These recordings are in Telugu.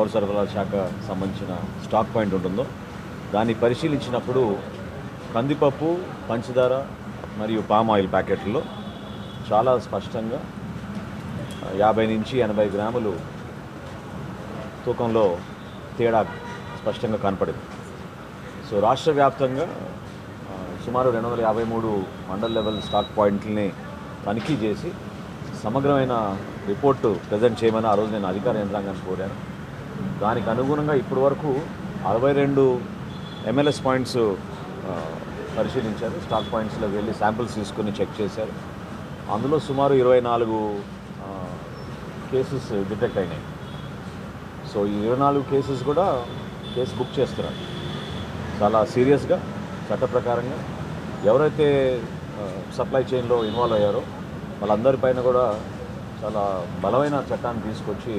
పౌర సరఫరాల శాఖ సంబంధించిన స్టాక్ పాయింట్ ఉంటుందో దాన్ని పరిశీలించినప్పుడు కందిపప్పు, పంచదార మరియు పామ్ ఆయిల్ ప్యాకెట్లలో చాలా స్పష్టంగా 50 నుంచి 80 గ్రాములు తూకంలో తేడా స్పష్టంగా కనపడింది. సో రాష్ట్ర వ్యాప్తంగా సుమారు 253 మండల్ లెవెల్ స్టాక్ పాయింట్లని తనిఖీ చేసి సమగ్రమైన రిపోర్టు ప్రజెంట్ చేయమని ఆ రోజు నేను అధికార యంత్రాంగాన్ని కోరాను. దానికి అనుగుణంగా ఇప్పటి వరకు 62 MLS పాయింట్స్ పరిశీలించారు. స్టాక్ పాయింట్స్లోకి వెళ్ళి శాంపిల్స్ తీసుకుని చెక్ చేశారు. అందులో సుమారు 24 కేసెస్ డిటెక్ట్ అయినాయి. సో ఈ 24 కేసెస్ కూడా కేసు బుక్ చేస్తున్నారు. చాలా సీరియస్గా చట్ట ప్రకారంగా ఎవరైతే సప్లై చైన్లో ఇన్వాల్వ్ అయ్యారో వాళ్ళందరిపైన కూడా చాలా బలమైన చట్టాన్ని తీసుకొచ్చి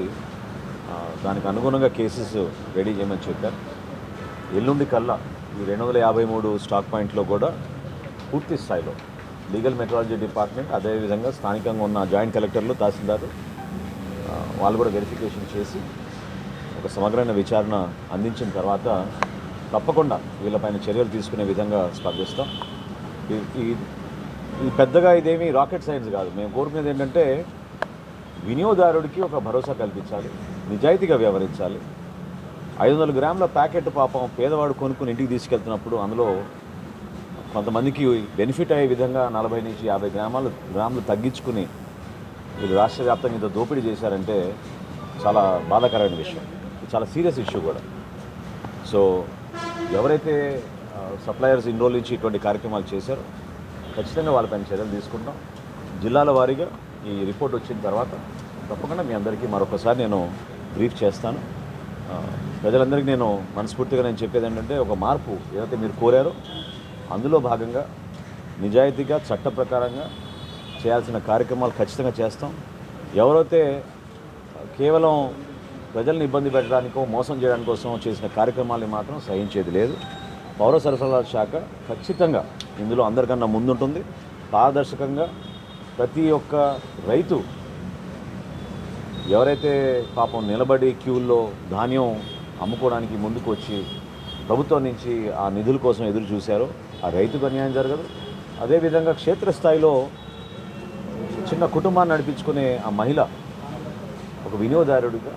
దానికి అనుగుణంగా కేసెస్ రెడీ చేయమని చెప్పారు. ఎల్లుండి కల్లా ఈ 253 స్టాక్ పాయింట్లో కూడా పూర్తి స్థాయిలో లీగల్ మెట్రాలజీ డిపార్ట్మెంట్, అదేవిధంగా స్థానికంగా ఉన్న జాయింట్ కలెక్టర్లు, తహసీల్దారు వాళ్ళు కూడా వెరిఫికేషన్ చేసి ఒక సమగ్రమైన విచారణ అందించిన తర్వాత తప్పకుండా వీళ్ళపైన చర్యలు తీసుకునే విధంగా స్పందిస్తాం. ఈ పెద్దగా ఇదేమీ రాకెట్ సైన్స్ కాదు. మేము కోరుకునేది ఏంటంటే వినియోగదారుడికి ఒక భరోసా కల్పించాలి, నిజాయితీగా వ్యవహరించాలి. 500 గ్రాముల ప్యాకెట్ పాపం పేదవాడు కొనుక్కుని ఇంటికి తీసుకెళ్తున్నప్పుడు అందులో కొంతమందికి బెనిఫిట్ అయ్యే విధంగా 40 నుంచి 50 గ్రాములు తగ్గించుకుని వీళ్ళు రాష్ట్ర వ్యాప్తంగా ఇంత దోపిడీ చేశారంటే చాలా బాధాకరమైన విషయం. చాలా సీరియస్ ఇష్యూ కూడా. సో ఎవరైతే సప్లయర్స్ ఇన్ని రోజుల నుంచి ఇటువంటి కార్యక్రమాలు చేశారో ఖచ్చితంగా వాళ్ళపైన చర్యలు తీసుకుంటాం. జిల్లాల వారీగా ఈ రిపోర్ట్ వచ్చిన తర్వాత తప్పకుండా మీ అందరికీ మరొకసారి నేను బ్రీఫ్ చేస్తాను. ప్రజలందరికీ నేను మనస్ఫూర్తిగా చెప్పేది ఏంటంటే ఒక మార్పు ఏదైతే మీరు కోరారో అందులో భాగంగా నిజాయితీగా చట్ట ప్రకారంగా చేయాల్సిన కార్యక్రమాలు ఖచ్చితంగా చేస్తాం. ఎవరైతే కేవలం ప్రజల్ని ఇబ్బంది పెట్టడానికో మోసం చేయడానికి కోసం చేసిన కార్యక్రమాలని మాత్రం సహించేది లేదు. పౌర సరఫరాల శాఖ ఖచ్చితంగా ఇందులో అందరికన్నా ముందుంటుంది. పారదర్శకంగా ప్రతి ఒక్క రైతు ఎవరైతే పాపం నిలబడి క్యూల్లో ధాన్యం అమ్ముకోవడానికి ముందుకు వచ్చి ప్రభుత్వం నుంచి ఆ నిధుల కోసం ఎదురు చూశారో ఆ రైతుకు అన్యాయం జరగదు. అదేవిధంగా క్షేత్రస్థాయిలో చిన్న కుటుంబాన్ని నడిపించుకునే ఆ మహిళ ఒక వినియోగదారుడిగా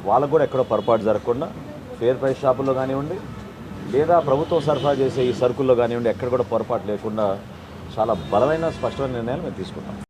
వాళ్ళకు కూడా ఎక్కడో పొరపాటు జరగకుండా ఫేర్ ప్రైస్ షాపుల్లో కానివ్వండి లేదా ప్రభుత్వం సరఫరా చేసే ఈ సరుకుల్లో కానివ్వండి ఎక్కడ కూడా పొరపాటు లేకుండా చాలా బలమైన స్పష్టమైన నిర్ణయాలు మేము తీసుకుంటాం.